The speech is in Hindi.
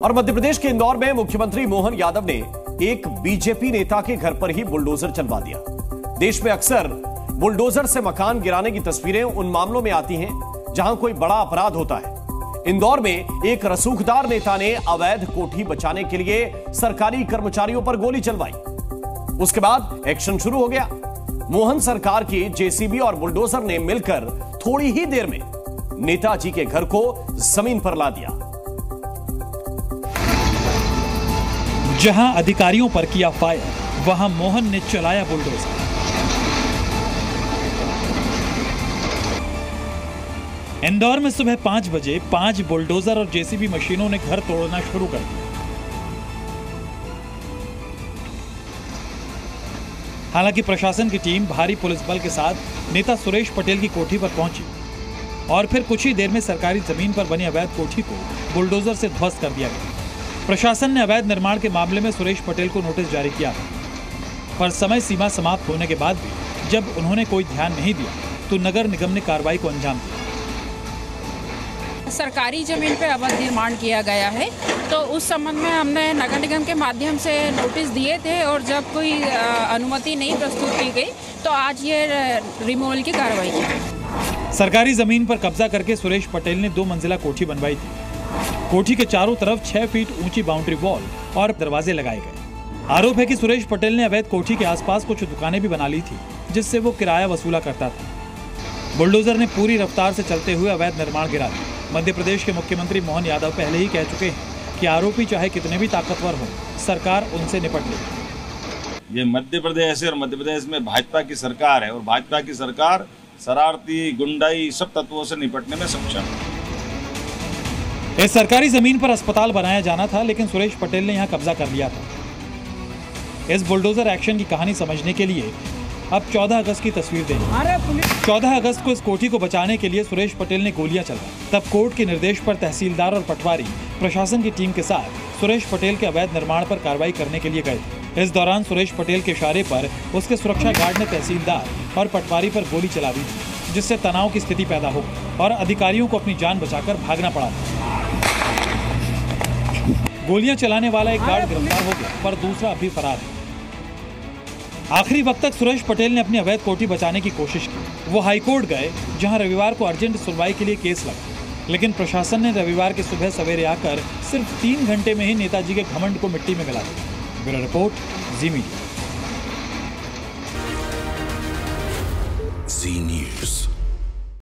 और मध्य प्रदेश के इंदौर में मुख्यमंत्री मोहन यादव ने एक बीजेपी नेता के घर पर ही बुलडोजर चलवा दिया। देश में अक्सर बुलडोजर से मकान गिराने की तस्वीरें उन मामलों में आती हैं जहां कोई बड़ा अपराध होता है। इंदौर में एक रसूखदार नेता ने अवैध कोठी बचाने के लिए सरकारी कर्मचारियों पर गोली चलवाई। उसके बाद एक्शन शुरू हो गया। मोहन सरकार की जेसीबी और बुलडोजर ने मिलकर थोड़ी ही देर में नेताजी के घर को जमीन पर ला दिया। जहां अधिकारियों पर किया फायर, वहां मोहन ने चलाया बुलडोजर। इंदौर में सुबह 5 बजे 5 बुलडोजर और जेसीबी मशीनों ने घर तोड़ना शुरू कर दिया। हालांकि प्रशासन की टीम भारी पुलिस बल के साथ नेता सुरेश पटेल की कोठी पर पहुंची और फिर कुछ ही देर में सरकारी जमीन पर बनी अवैध कोठी को बुलडोजर से ध्वस्त कर दिया गया। प्रशासन ने अवैध निर्माण के मामले में सुरेश पटेल को नोटिस जारी किया था, पर समय सीमा समाप्त होने के बाद भी जब उन्होंने कोई ध्यान नहीं दिया तो नगर निगम ने कार्रवाई को अंजाम दिया। सरकारी जमीन पर अवैध निर्माण किया गया है, तो उस संबंध में हमने नगर निगम के माध्यम से नोटिस दिए थे और जब कोई अनुमति नहीं प्रस्तुत की गई तो आज ये रिमूवल की कार्रवाई की। सरकारी जमीन पर कब्जा करके सुरेश पटेल ने 2 मंजिला कोठी बनवाई थी। कोठी के चारों तरफ 6 फीट ऊंची बाउंड्री वॉल और दरवाजे लगाए गए। आरोप है कि सुरेश पटेल ने अवैध कोठी के आसपास कुछ दुकानें भी बना ली थी, जिससे वो किराया वसूला करता था। बुलडोजर ने पूरी रफ्तार से चलते हुए अवैध निर्माण गिरा दिया। मध्य प्रदेश के मुख्यमंत्री मोहन यादव पहले ही कह चुके हैं कि आरोपी चाहे कितने भी ताकतवर हों, सरकार उनसे निपट लेगी। ये मध्य प्रदेश है और मध्य प्रदेश में भाजपा की सरकार है और भाजपा की सरकार शरारती, गुंडाई सब तत्वों से निपटने में सक्षम है। इस सरकारी जमीन पर अस्पताल बनाया जाना था, लेकिन सुरेश पटेल ने यहां कब्जा कर लिया था। इस बुलडोजर एक्शन की कहानी समझने के लिए अब 14 अगस्त की तस्वीर देखें। 14 अगस्त को इस कोठी को बचाने के लिए सुरेश पटेल ने गोलियां चलवाई। तब कोर्ट के निर्देश पर तहसीलदार और पटवारी प्रशासन की टीम के साथ सुरेश पटेल के अवैध निर्माण पर कार्रवाई करने के लिए गए थे। इस दौरान सुरेश पटेल के इशारे पर उसके सुरक्षा गार्ड ने तहसीलदार और पटवारी पर गोली चला दी, जिससे तनाव की स्थिति पैदा हो गई और अधिकारियों को अपनी जान बचाकर भागना पड़ा। गोलियां चलाने वाला एक गार्ड गिरफ्तार हो गया, पर दूसरा अभी फरार है। आखिरी वक्त तक सुरेश पटेल ने अपनी अवैध कोठी बचाने की कोशिश की। वो हाईकोर्ट गए, जहां रविवार को अर्जेंट सुनवाई के लिए केस लगा, लेकिन प्रशासन ने रविवार के सुबह सवेरे आकर सिर्फ 3 घंटे में ही नेताजी के घमंड को मिट्टी में मिला दिया। ब्यूरो रिपोर्ट, जी मीडिया। जी न्यूज़।